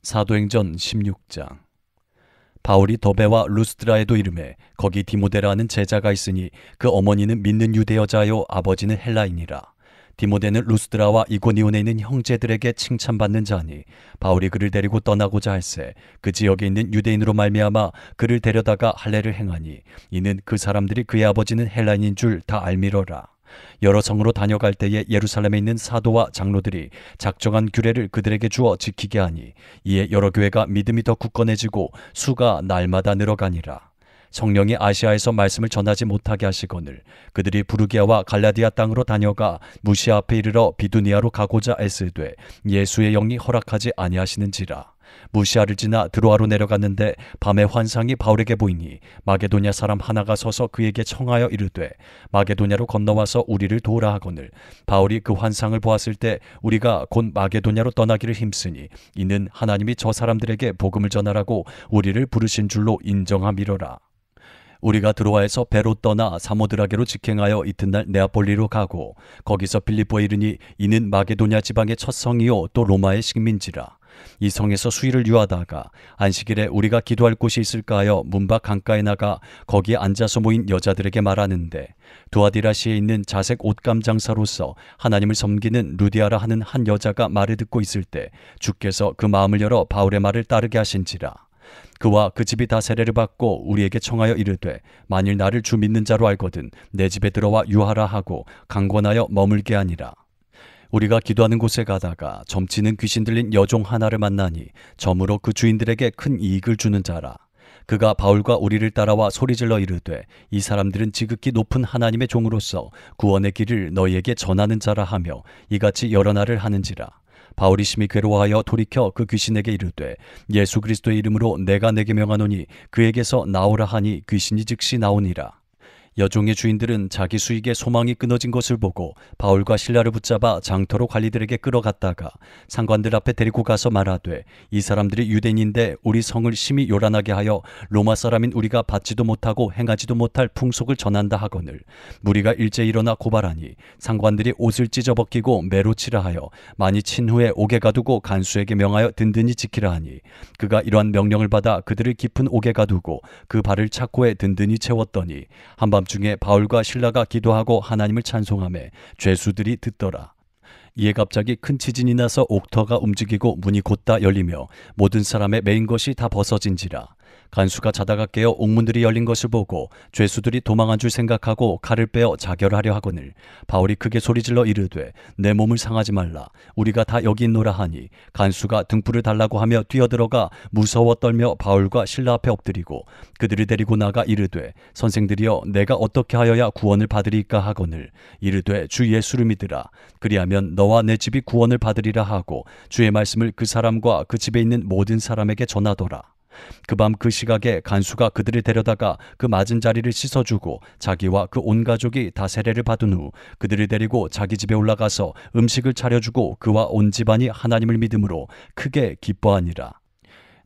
사도행전 16장. 바울이 더베와 루스드라에도 이르매 거기 디모데라는 제자가 있으니 그 어머니는 믿는 유대 여자요 아버지는 헬라인이라. 디모데는 루스드라와 이고니온에 있는 형제들에게 칭찬받는 자니 바울이 그를 데리고 떠나고자 할세 그 지역에 있는 유대인으로 말미암아 그를 데려다가 할례를 행하니 이는 그 사람들이 그의 아버지는 헬라인인 줄 다 알미러라. 여러 성으로 다녀갈 때에 예루살렘에 있는 사도와 장로들이 작정한 규례를 그들에게 주어 지키게 하니 이에 여러 교회가 믿음이 더 굳건해지고 수가 날마다 늘어가니라. 성령이 아시아에서 말씀을 전하지 못하게 하시거늘 그들이 부르기아와 갈라디아 땅으로 다녀가 무시아 앞에 이르러 비두니아로 가고자 애쓰되 예수의 영이 허락하지 아니하시는지라. 무시아를 지나 드로아로 내려갔는데 밤에 환상이 바울에게 보이니 마게도냐 사람 하나가 서서 그에게 청하여 이르되 마게도냐로 건너와서 우리를 도우라 하거늘 바울이 그 환상을 보았을 때 우리가 곧 마게도냐로 떠나기를 힘쓰니 이는 하나님이 저 사람들에게 복음을 전하라고 우리를 부르신 줄로 인정함이로라. 우리가 드로아에서 배로 떠나 사모드라게로 직행하여 이튿날 네아폴리로 가고 거기서 빌립보에 이르니 이는 마게도냐 지방의 첫 성이요 또 로마의 식민지라. 이 성에서 수일을 유하다가 안식일에 우리가 기도할 곳이 있을까 하여 문 밖 강가에 나가 거기에 앉아서 모인 여자들에게 말하는데 두아디라시에 있는 자색 옷감 장사로서 하나님을 섬기는 루디아라 하는 한 여자가 말을 듣고 있을 때 주께서 그 마음을 열어 바울의 말을 따르게 하신지라. 그와 그 집이 다 세례를 받고 우리에게 청하여 이르되 만일 나를 주 믿는 자로 알거든 내 집에 들어와 유하라 하고 강권하여 머물게 하니라. 우리가 기도하는 곳에 가다가 점치는 귀신 들린 여종 하나를 만나니 점으로 그 주인들에게 큰 이익을 주는 자라. 그가 바울과 우리를 따라와 소리질러 이르되 이 사람들은 지극히 높은 하나님의 종으로서 구원의 길을 너희에게 전하는 자라 하며 이같이 여러 날을 하는지라. 바울이 심히 괴로워하여 돌이켜 그 귀신에게 이르되 예수 그리스도의 이름으로 내가 내게 명하노니 그에게서 나오라 하니 귀신이 즉시 나오니라. 여종의 주인들은 자기 수익에 소망이 끊어진 것을 보고 바울과 실라를 붙잡아 장터로 관리들에게 끌어갔다가 상관들 앞에 데리고 가서 말하되 이 사람들이 유대인인데 우리 성을 심히 요란하게 하여 로마 사람인 우리가 받지도 못하고 행하지도 못할 풍속을 전한다 하거늘 무리가 일제히 일어나 고발하니 상관들이 옷을 찢어벗기고 매로 치라 하여 많이 친 후에 옥에 가두고 간수에게 명하여 든든히 지키라 하니 그가 이러한 명령을 받아 그들을 깊은 옥에 가두고 그 발을 착고에 든든히 채웠더니 한밤중에 바울과 실라가 기도하고 하나님을 찬송하매 죄수들이 듣더라. 이에 갑자기 큰 지진이 나서 옥터가 움직이고 문이 곧다 열리며 모든 사람의 매인 것이 다 벗어진지라. 간수가 자다가 깨어 옥문들이 열린 것을 보고 죄수들이 도망한 줄 생각하고 칼을 빼어 자결하려 하거늘 바울이 크게 소리질러 이르되 내 몸을 상하지 말라 우리가 다 여기 있노라 하니 간수가 등불을 달라고 하며 뛰어들어가 무서워 떨며 바울과 실라 앞에 엎드리고 그들을 데리고 나가 이르되 선생들이여 내가 어떻게 하여야 구원을 받으리까 하거늘 이르되 주 예수를 믿으라 그리하면 너와 내 집이 구원을 받으리라 하고 주의 말씀을 그 사람과 그 집에 있는 모든 사람에게 전하더라. 그 밤 그 시각에 간수가 그들을 데려다가 그 맞은 자리를 씻어주고 자기와 그 온 가족이 다 세례를 받은 후 그들을 데리고 자기 집에 올라가서 음식을 차려주고 그와 온 집안이 하나님을 믿음으로 크게 기뻐하니라.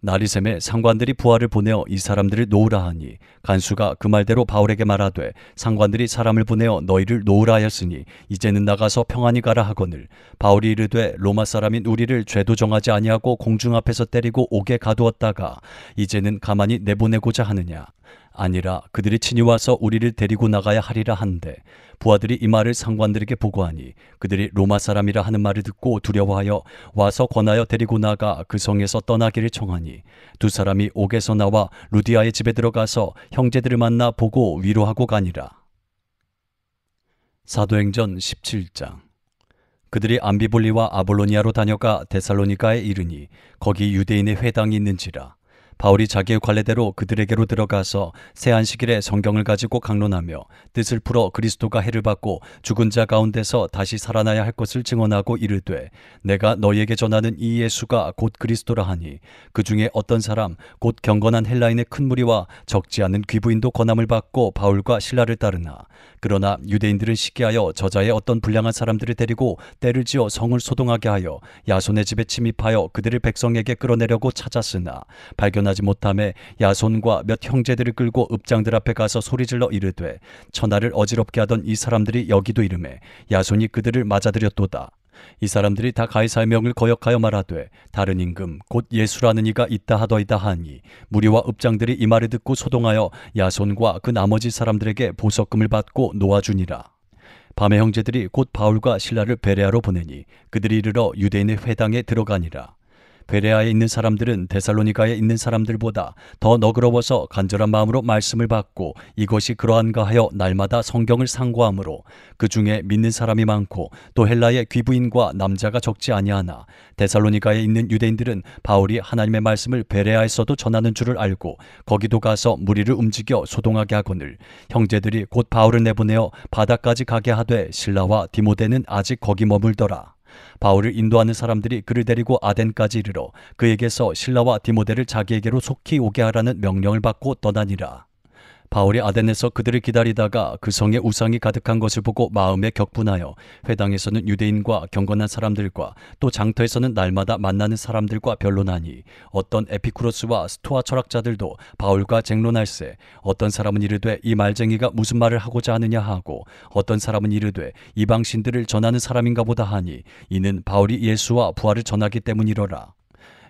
날이 새매 상관들이 부하를 보내어 이 사람들을 놓으라 하니 간수가 그 말대로 바울에게 말하되 상관들이 사람을 보내어 너희를 놓으라 하였으니 이제는 나가서 평안히 가라 하거늘 바울이 이르되 로마 사람인 우리를 죄도 정하지 아니하고 공중 앞에서 때리고 옥에 가두었다가 이제는 가만히 내보내고자 하느냐. 아니라 그들이 친히 와서 우리를 데리고 나가야 하리라 한데 부하들이 이 말을 상관들에게 보고하니 그들이 로마 사람이라 하는 말을 듣고 두려워하여 와서 권하여 데리고 나가 그 성에서 떠나기를 청하니 두 사람이 옥에서 나와 루디아의 집에 들어가서 형제들을 만나 보고 위로하고 가니라. 사도행전 17장. 그들이 암비볼리와 아볼로니아로 다녀가 데살로니가에 이르니 거기 유대인의 회당이 있는지라. 바울이 자기의 관례대로 그들에게로 들어가서 새 안식일에 성경을 가지고 강론하며 뜻을 풀어 그리스도가 해를 받고 죽은 자 가운데서 다시 살아나야 할 것을 증언하고 이르되 내가 너희에게 전하는 이 예수가 곧 그리스도라 하니 그 중에 어떤 사람 곧 경건한 헬라인의 큰 무리와 적지 않은 귀부인도 권함을 받고 바울과 실라를 따르나 그러나 유대인들은 시기하여 저자의 어떤 불량한 사람들을 데리고 때를 지어 성을 소동하게 하여 야손의 집에 침입하여 그들을 백성에게 끌어내려고 찾았으나 발견하지 못하매 야손과 몇 형제들을 끌고 읍장들 앞에 가서 소리질러 이르되 천하를 어지럽게 하던 이 사람들이 여기도 이르매 야손이 그들을 맞아들였도다. 이 사람들이 다 가이사의 명을 거역하여 말하되 다른 임금 곧 예수라는 이가 있다 하더이다 하니 무리와 읍장들이 이 말을 듣고 소동하여 야손과 그 나머지 사람들에게 보석금을 받고 놓아주니라. 밤에 형제들이 곧 바울과 실라를 베레아로 보내니 그들이 이르러 유대인의 회당에 들어가니라. 베레아에 있는 사람들은 데살로니가에 있는 사람들보다 더 너그러워서 간절한 마음으로 말씀을 받고 이것이 그러한가 하여 날마다 성경을 상고하므로 그 중에 믿는 사람이 많고 또 헬라의 귀부인과 남자가 적지 아니하나 데살로니가에 있는 유대인들은 바울이 하나님의 말씀을 베레아에서도 전하는 줄을 알고 거기도 가서 무리를 움직여 소동하게 하거늘 형제들이 곧 바울을 내보내어 바다까지 가게 하되 실라와 디모데는 아직 거기 머물더라. 바울을 인도하는 사람들이 그를 데리고 아덴까지 이르러 그에게서 실라와 디모데를 자기에게로 속히 오게 하라는 명령을 받고 떠나니라. 바울이 아덴에서 그들을 기다리다가 그 성에 우상이 가득한 것을 보고 마음에 격분하여 회당에서는 유대인과 경건한 사람들과 또 장터에서는 날마다 만나는 사람들과 변론하니 어떤 에피쿠로스와 스토아 철학자들도 바울과 쟁론할세 어떤 사람은 이르되 이 말쟁이가 무슨 말을 하고자 하느냐 하고 어떤 사람은 이르되 이방신들을 전하는 사람인가 보다 하니 이는 바울이 예수와 부활을 전하기 때문이로라.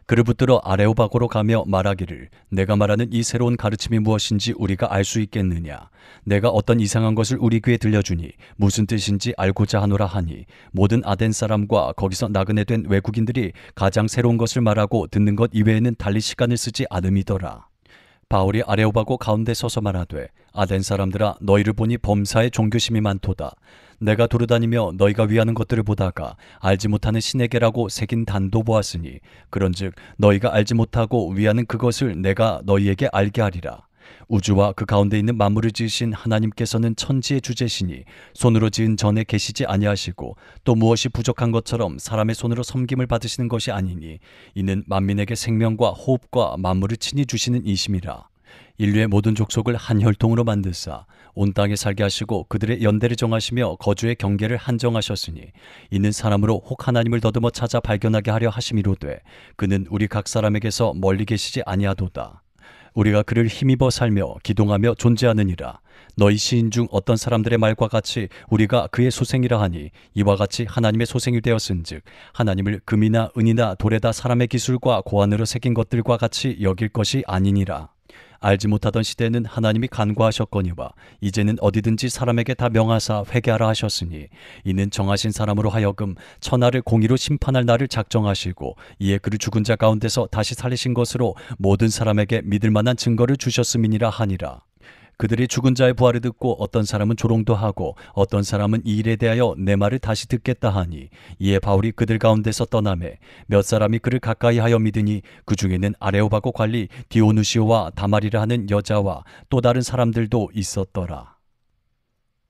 그를 붙들어 아레오바고로 가며 말하기를 내가 말하는 이 새로운 가르침이 무엇인지 우리가 알 수 있겠느냐. 내가 어떤 이상한 것을 우리 귀에 들려주니 무슨 뜻인지 알고자 하노라 하니 모든 아덴 사람과 거기서 나그네 된 외국인들이 가장 새로운 것을 말하고 듣는 것 이외에는 달리 시간을 쓰지 않음이더라. 바울이 아레오바고 가운데 서서 말하되 아덴 사람들아 너희를 보니 범사에 종교심이 많도다. 내가 두루다니며 너희가 위하는 것들을 보다가 알지 못하는 신에게라고 새긴 단도 보았으니 그런즉 너희가 알지 못하고 위하는 그것을 내가 너희에게 알게 하리라. 우주와 그 가운데 있는 만물을 지으신 하나님께서는 천지의 주제시니 손으로 지은 전에 계시지 아니하시고 또 무엇이 부족한 것처럼 사람의 손으로 섬김을 받으시는 것이 아니니 이는 만민에게 생명과 호흡과 만물을 친히 주시는 이심이라. 인류의 모든 족속을 한 혈통으로 만드사 온 땅에 살게 하시고 그들의 연대를 정하시며 거주의 경계를 한정하셨으니 이는 사람으로 혹 하나님을 더듬어 찾아 발견하게 하려 하심이로되 그는 우리 각 사람에게서 멀리 계시지 아니하도다. 우리가 그를 힘입어 살며 기동하며 존재하느니라. 너희 시인 중 어떤 사람들의 말과 같이 우리가 그의 소생이라 하니 이와 같이 하나님의 소생이 되었은즉 하나님을 금이나 은이나 돌에다 사람의 기술과 고안으로 새긴 것들과 같이 여길 것이 아니니라. 알지 못하던 시대에는 하나님이 간과하셨거니와 이제는 어디든지 사람에게 다 명하사 회개하라 하셨으니 이는 정하신 사람으로 하여금 천하를 공의로 심판할 날을 작정하시고 이에 그를 죽은 자 가운데서 다시 살리신 것으로 모든 사람에게 믿을 만한 증거를 주셨음이니라 하니라. 그들이 죽은 자의 부활을 듣고 어떤 사람은 조롱도 하고 어떤 사람은 이 일에 대하여 내 말을 다시 듣겠다 하니 이에 바울이 그들 가운데서 떠나매 몇 사람이 그를 가까이 하여 믿으니 그 중에는 아레오바고 관리 디오누시오와 다마리라 하는 여자와 또 다른 사람들도 있었더라.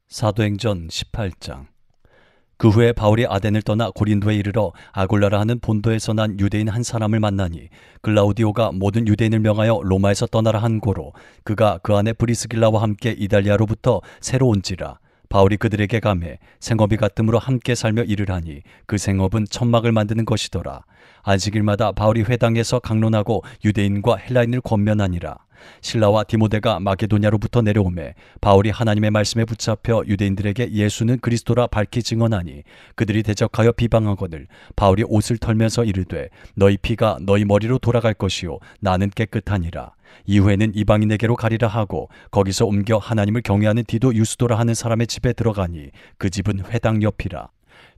사도행전 18장. 그 후에 바울이 아덴을 떠나 고린도에 이르러 아골라라 하는 본도에서 난 유대인 한 사람을 만나니 글라우디오가 모든 유대인을 명하여 로마에서 떠나라 한 고로 그가 그 안에 브리스길라와 함께 이달리아로부터 새로 온지라. 바울이 그들에게 가매 생업이 같음으로 함께 살며 일을 하니 그 생업은 천막을 만드는 것이더라. 안식일마다 바울이 회당에서 강론하고 유대인과 헬라인을 권면하니라. 실라와 디모데가 마게도냐로부터 내려오매 바울이 하나님의 말씀에 붙잡혀 유대인들에게 예수는 그리스도라 밝히 증언하니 그들이 대적하여 비방하거늘 바울이 옷을 털면서 이르되 너희 피가 너희 머리로 돌아갈 것이요 나는 깨끗하니라. 이후에는 이방인에게로 가리라 하고 거기서 옮겨 하나님을 경외하는 디도 유스도라 하는 사람의 집에 들어가니 그 집은 회당 옆이라.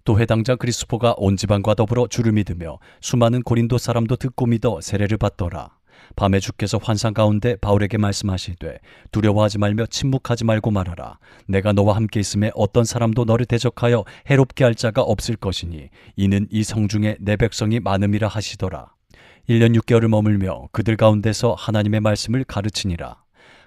또 회당장 그리스포가 온 집안과 더불어 주를 믿으며 수많은 고린도 사람도 듣고 믿어 세례를 받더라. 밤에 주께서 환상 가운데 바울에게 말씀하시되 두려워하지 말며 침묵하지 말고 말하라. 내가 너와 함께 있음에 어떤 사람도 너를 대적하여 해롭게 할 자가 없을 것이니 이는 이 성중에 내 백성이 많음이라 하시더라. 1년 6개월을 머물며 그들 가운데서 하나님의 말씀을 가르치니라.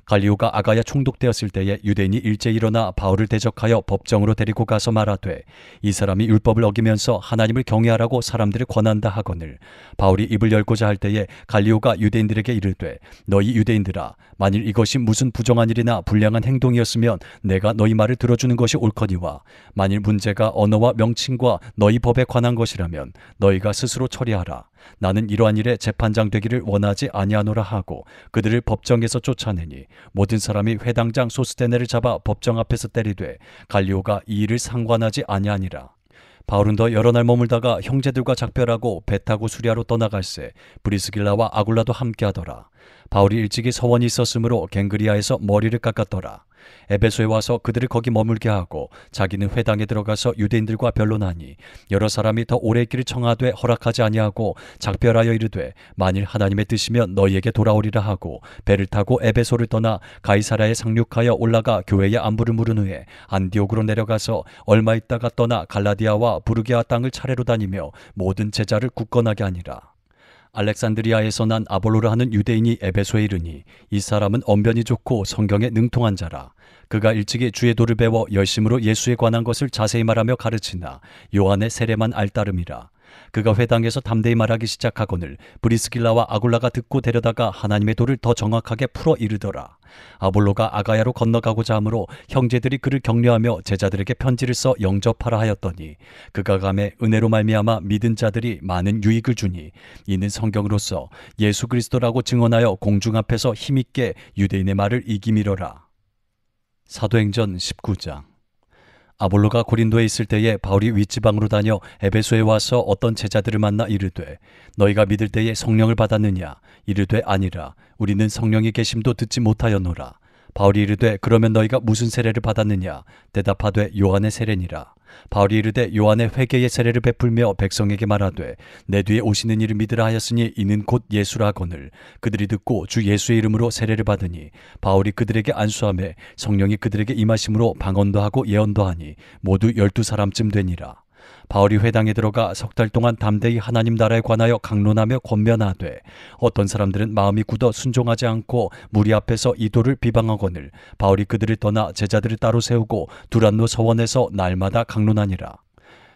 갈리오가 아가야 총독되었을 때에 유대인이 일제 일어나 바울을 대적하여 법정으로 데리고 가서 말하되 이 사람이 율법을 어기면서 하나님을 경외하라고 사람들을 권한다 하거늘 바울이 입을 열고자 할 때에 갈리오가 유대인들에게 이르되 너희 유대인들아 만일 이것이 무슨 부정한 일이나 불량한 행동이었으면 내가 너희 말을 들어주는 것이 옳거니와 만일 문제가 언어와 명칭과 너희 법에 관한 것이라면 너희가 스스로 처리하라. 나는 이러한 일에 재판장 되기를 원하지 아니하노라 하고 그들을 법정에서 쫓아내니 모든 사람이 회당장 소스테네를 잡아 법정 앞에서 때리되 갈리오가 이 일을 상관하지 아니하니라. 바울은 더 여러 날 머물다가 형제들과 작별하고 배 타고 수리아로 떠나갈새 브리스길라와 아굴라도 함께하더라. 바울이 일찍이 서원이 있었으므로 갱그리아에서 머리를 깎았더라. 에베소에 와서 그들을 거기 머물게 하고 자기는 회당에 들어가서 유대인들과 변론하니 여러 사람이 더 오래 있기를 청하되 허락하지 아니하고 작별하여 이르되 만일 하나님의 뜻이면 너희에게 돌아오리라 하고 배를 타고 에베소를 떠나 가이사랴에 상륙하여 올라가 교회의 안부를 물은 후에 안디옥으로 내려가서 얼마 있다가 떠나 갈라디아와 부르게아 땅을 차례로 다니며 모든 제자를 굳건하게 하니라. 알렉산드리아에서 난 아볼로라 하는 유대인이 에베소에 이르니 이 사람은 언변이 좋고 성경에 능통한 자라. 그가 일찍이 주의 도를 배워 열심으로 예수에 관한 것을 자세히 말하며 가르치나 요한의 세례만 알따름이라. 그가 회당에서 담대히 말하기 시작하거늘 브리스길라와 아굴라가 듣고 데려다가 하나님의 도를 더 정확하게 풀어 이르더라. 아볼로가 아가야로 건너가고자 하므로 형제들이 그를 격려하며 제자들에게 편지를 써 영접하라 하였더니 그가 감에 은혜로 말미암아 믿은 자들이 많은 유익을 주니 이는 성경으로서 예수 그리스도라고 증언하여 공중 앞에서 힘있게 유대인의 말을 이기미러라. 사도행전 19장. 아볼로가 고린도에 있을 때에 바울이 윗지방으로 다녀 에베소에 와서 어떤 제자들을 만나 이르되 너희가 믿을 때에 성령을 받았느냐? 이르되 아니라 우리는 성령이 계심도 듣지 못하였노라. 바울이 이르되 그러면 너희가 무슨 세례를 받았느냐? 대답하되 요한의 세례니라. 바울이 이르되 요한의 회개의 세례를 베풀며 백성에게 말하되 내 뒤에 오시는 이를 믿으라 하였으니 이는 곧 예수라 하거늘 그들이 듣고 주 예수의 이름으로 세례를 받으니 바울이 그들에게 안수하매 성령이 그들에게 임하심으로 방언도 하고 예언도 하니 모두 12사람쯤 되니라. 바울이 회당에 들어가 석 달 동안 담대히 하나님 나라에 관하여 강론하며 권면하되 어떤 사람들은 마음이 굳어 순종하지 않고 무리 앞에서 이 도를 비방하거늘 바울이 그들을 떠나 제자들을 따로 세우고 두란노 서원에서 날마다 강론하니라.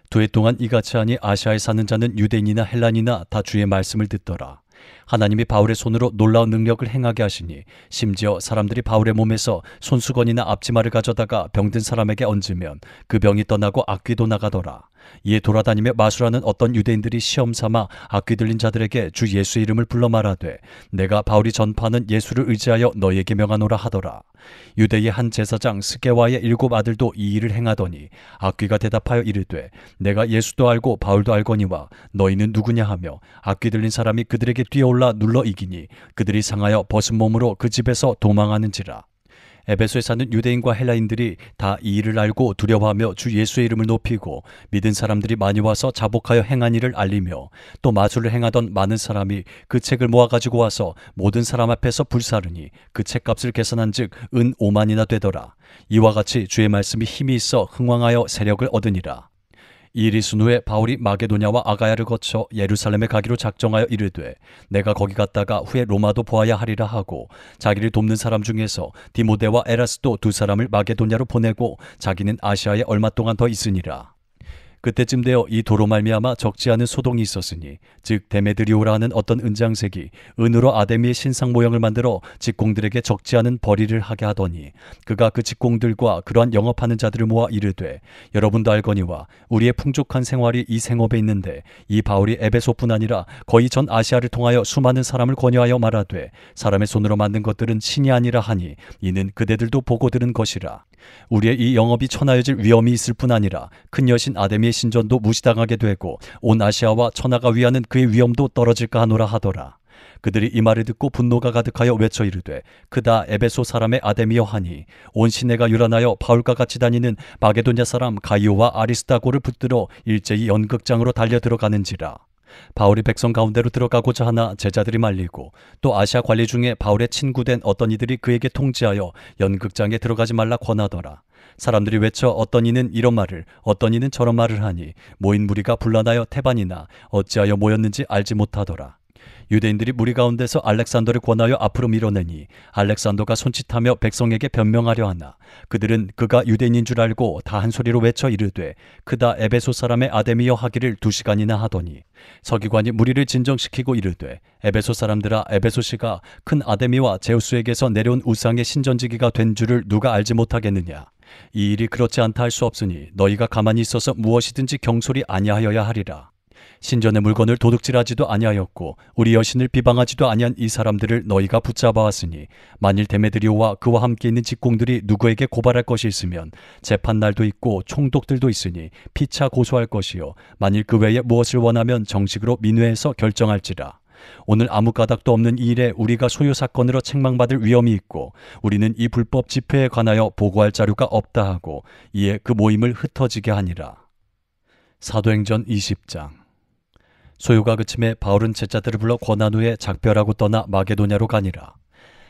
2해 동안 이같이 하니 아시아에 사는 자는 유대인이나 헬란이나 다 주의 말씀을 듣더라. 하나님이 바울의 손으로 놀라운 능력을 행하게 하시니 심지어 사람들이 바울의 몸에서 손수건이나 앞치마를 가져다가 병든 사람에게 얹으면 그 병이 떠나고 악귀도 나가더라. 이에 돌아다니며 마술하는 어떤 유대인들이 시험 삼아 악귀 들린 자들에게 주 예수의 이름을 불러 말하되 내가 바울이 전파하는 예수를 의지하여 너희에게 명하노라 하더라. 유대의 한 제사장 스게와의 7 아들도 이 일을 행하더니 악귀가 대답하여 이르되 내가 예수도 알고 바울도 알거니와 너희는 누구냐 하며 악귀 들린 사람이 그들에게 뛰어올라 눌러 이기니 그들이 상하여 벗은 몸으로 그 집에서 도망하는지라. 에베소에 사는 유대인과 헬라인들이 다 이 일을 알고 두려워하며 주 예수의 이름을 높이고 믿은 사람들이 많이 와서 자복하여 행한 일을 알리며 또 마술을 행하던 많은 사람이 그 책을 모아가지고 와서 모든 사람 앞에서 불사르니 그 책값을 계산한 즉 은 5만이나 되더라. 이와 같이 주의 말씀이 힘이 있어 흥왕하여 세력을 얻으니라. 이 일이 있은 후에 바울이 마게도냐와 아가야를 거쳐 예루살렘에 가기로 작정하여 이르되 내가 거기 갔다가 후에 로마도 보아야 하리라 하고 자기를 돕는 사람 중에서 디모데와 에라스도 2 사람을 마게도냐로 보내고 자기는 아시아에 얼마 동안 더 있으니라. 그때쯤 되어 이 도로 말미암아 적지 않은 소동이 있었으니 즉 데메드리오라 하는 어떤 은장색이 은으로 아데미의 신상 모형을 만들어 직공들에게 적지 않은 벌이를 하게 하더니 그가 그 직공들과 그러한 영업하는 자들을 모아 이르되 여러분도 알거니와 우리의 풍족한 생활이 이 생업에 있는데 이 바울이 에베소뿐 아니라 거의 전 아시아를 통하여 수많은 사람을 권유하여 말하되 사람의 손으로 만든 것들은 신이 아니라 하니 이는 그대들도 보고 들은 것이라. 우리의 이 영업이 천하여질 위험이 있을 뿐 아니라 큰 여신 아데미의 신전도 무시당하게 되고 온 아시아와 천하가 위하는 그의 위엄도 떨어질까 하노라 하더라. 그들이 이 말을 듣고 분노가 가득하여 외쳐 이르되 그다 에베소 사람의 아데미여 하니 온 시내가 유란하여 바울과 같이 다니는 마게도냐 사람 가이오와 아리스다고를 붙들어 일제히 연극장으로 달려 들어가는지라. 바울이 백성 가운데로 들어가고자 하나 제자들이 말리고 또 아시아 관리 중에 바울의 친구된 어떤 이들이 그에게 통지하여 연극장에 들어가지 말라 권하더라. 사람들이 외쳐 어떤 이는 이런 말을 어떤 이는 저런 말을 하니 모인 무리가 분란하여 태반이나 어찌하여 모였는지 알지 못하더라. 유대인들이 무리 가운데서 알렉산더를 권하여 앞으로 밀어내니 알렉산더가 손짓하며 백성에게 변명하려 하나 그들은 그가 유대인인 줄 알고 다 한 소리로 외쳐 이르되 그다 에베소 사람의 아데미여 하기를 2시간이나 하더니 서기관이 무리를 진정시키고 이르되 에베소 사람들아 에베소시가 큰 아데미와 제우스에게서 내려온 우상의 신전지기가 된 줄을 누가 알지 못하겠느냐. 이 일이 그렇지 않다 할 수 없으니 너희가 가만히 있어서 무엇이든지 경솔이 아니하여야 하리라. 신전의 물건을 도둑질하지도 아니하였고 우리 여신을 비방하지도 아니한 이 사람들을 너희가 붙잡아왔으니 만일 데메드리오와 그와 함께 있는 직공들이 누구에게 고발할 것이 있으면 재판날도 있고 총독들도 있으니 피차 고소할 것이요 만일 그 외에 무엇을 원하면 정식으로 민회에서 결정할지라. 오늘 아무 까닭도 없는 이 일에 우리가 소요 사건으로 책망받을 위험이 있고 우리는 이 불법 집회에 관하여 보고할 자료가 없다 하고 이에 그 모임을 흩어지게 하니라. 사도행전 20장. 소요가 그침에 바울은 제자들을 불러 권한 후에 작별하고 떠나 마게도냐로 가니라.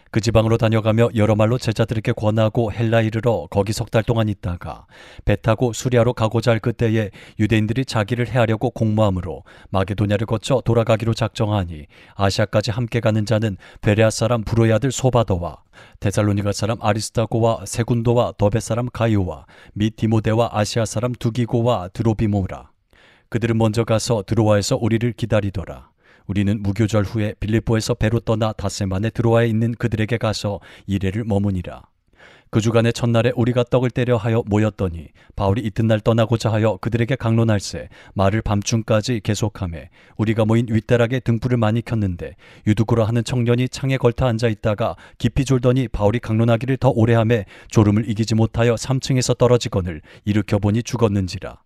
그 지방으로 다녀가며 여러 말로 제자들에게 권하고 헬라에 이르러 거기 석 달 동안 있다가 배 타고 수리아로 가고자 할 그때에 유대인들이 자기를 해하려고 공모함으로 마게도냐를 거쳐 돌아가기로 작정하니 아시아까지 함께 가는 자는 베레아 사람 브로의 아들 소바더와 데살로니가 사람 아리스타고와 세군도와 더베 사람 가이오와 및 디모데와 아시아 사람 두기고와 드로비모라. 그들은 먼저 가서 드로아에서 우리를 기다리더라. 우리는 무교절 후에 빌립보에서 배로 떠나 닷새만에 드로아에 있는 그들에게 가서 이레를 머무니라. 그 주간의 첫날에 우리가 떡을 때려 하여 모였더니 바울이 이튿날 떠나고자 하여 그들에게 강론할세 말을 밤중까지 계속하매 우리가 모인 윗대락에 등불을 많이 켰는데 유두구라 하는 청년이 창에 걸터 앉아 있다가 깊이 졸더니 바울이 강론하기를 더 오래 하매 졸음을 이기지 못하여 3층에서 떨어지거늘 일으켜 보니 죽었는지라.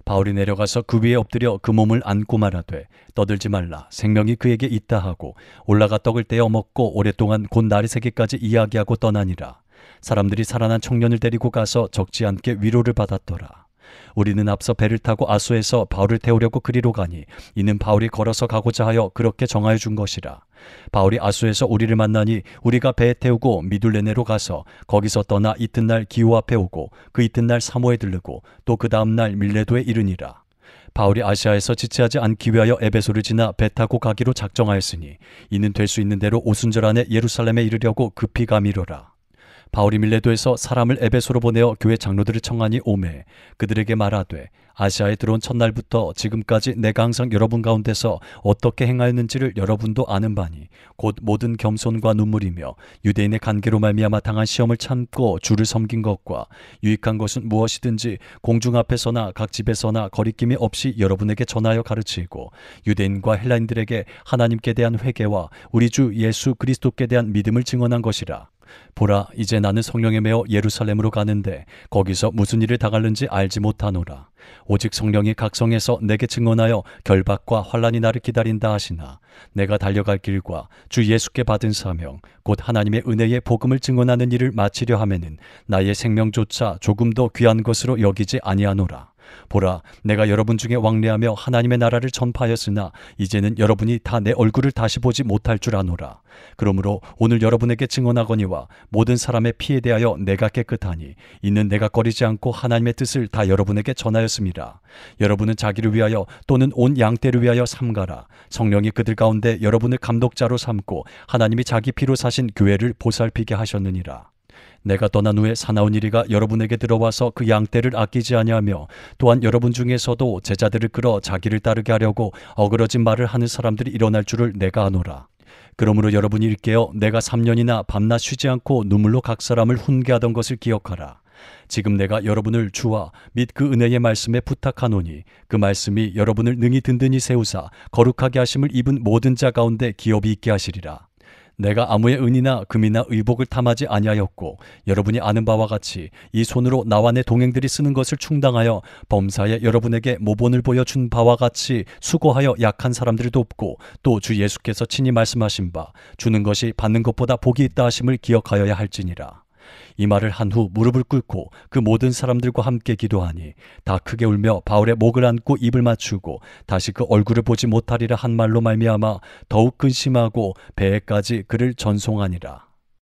바울이 내려가서 그 위에 엎드려 그 몸을 안고 말하되 떠들지 말라 생명이 그에게 있다 하고 올라가 떡을 떼어 먹고 오랫동안 곧 날이 새기까지 이야기하고 떠나니라. 사람들이 살아난 청년을 데리고 가서 적지 않게 위로를 받았더라. 우리는 앞서 배를 타고 아소에서 바울을 태우려고 그리로 가니 이는 바울이 걸어서 가고자 하여 그렇게 정하여 준 것이라. 바울이 아소에서 우리를 만나니 우리가 배에 태우고 미둘레네로 가서 거기서 떠나 이튿날 기호 앞에 오고 그 이튿날 사모에 들르고 또 그 다음날 밀레도에 이르니라. 바울이 아시아에서 지체하지 않기 위하여 에베소를 지나 배 타고 가기로 작정하였으니 이는 될 수 있는 대로 오순절 안에 예루살렘에 이르려고 급히 가미로라. 바울이 밀레도에서 사람을 에베소로 보내어 교회 장로들을 청하니 오매 그들에게 말하되 아시아에 들어온 첫날부터 지금까지 내가 항상 여러분 가운데서 어떻게 행하였는지를 여러분도 아는 바니 곧 모든 겸손과 눈물이며 유대인의 관계로 말미암아 당한 시험을 참고 주를 섬긴 것과 유익한 것은 무엇이든지 공중 앞에서나 각 집에서나 거리낌이 없이 여러분에게 전하여 가르치고 유대인과 헬라인들에게 하나님께 대한 회개와 우리 주 예수 그리스도께 대한 믿음을 증언한 것이라. 보라 이제 나는 성령에 매어 예루살렘으로 가는데 거기서 무슨 일을 당할는지 알지 못하노라. 오직 성령이 각 성에서 내게 증언하여 결박과 환난이 나를 기다린다 하시나 내가 달려갈 길과 주 예수께 받은 사명 곧 하나님의 은혜의 복음을 증언하는 일을 마치려 하면은 나의 생명조차 조금도 귀한 것으로 여기지 아니하노라. 보라 내가 여러분 중에 왕래하며 하나님의 나라를 전파하였으나 이제는 여러분이 다 내 얼굴을 다시 보지 못할 줄 아노라. 그러므로 오늘 여러분에게 증언하거니와 모든 사람의 피에 대하여 내가 깨끗하니 이는 내가 꺼리지 않고 하나님의 뜻을 다 여러분에게 전하였습니다. 여러분은 자기를 위하여 또는 온 양떼를 위하여 삼가라. 성령이 그들 가운데 여러분을 감독자로 삼고 하나님이 자기 피로 사신 교회를 보살피게 하셨느니라. 내가 떠난 후에 사나운 이리가 여러분에게 들어와서 그 양떼를 아끼지 아니하며 또한 여러분 중에서도 제자들을 끌어 자기를 따르게 하려고 어그러진 말을 하는 사람들이 일어날 줄을 내가 아노라. 그러므로 여러분이 일깨어 내가 3년이나 밤낮 쉬지 않고 눈물로 각 사람을 훈계하던 것을 기억하라. 지금 내가 여러분을 주와 및 그 은혜의 말씀에 부탁하노니 그 말씀이 여러분을 능히 든든히 세우사 거룩하게 하심을 입은 모든 자 가운데 기업이 있게 하시리라. 내가 아무의 은이나 금이나 의복을 탐하지 아니하였고 여러분이 아는 바와 같이 이 손으로 나와 내 동행들이 쓰는 것을 충당하여 범사에 여러분에게 모본을 보여준 바와 같이 수고하여 약한 사람들을 돕고 또 주 예수께서 친히 말씀하신 바 주는 것이 받는 것보다 복이 있다 하심을 기억하여야 할지니라. 이 말을 한 후 무릎을 꿇고 그 모든 사람들과 함께 기도하니 다 크게 울며 바울의 목을 안고 입을 맞추고 다시 그 얼굴을 보지 못하리라 한 말로 말미암아 더욱 근심하고 배에까지 그를 전송하니라.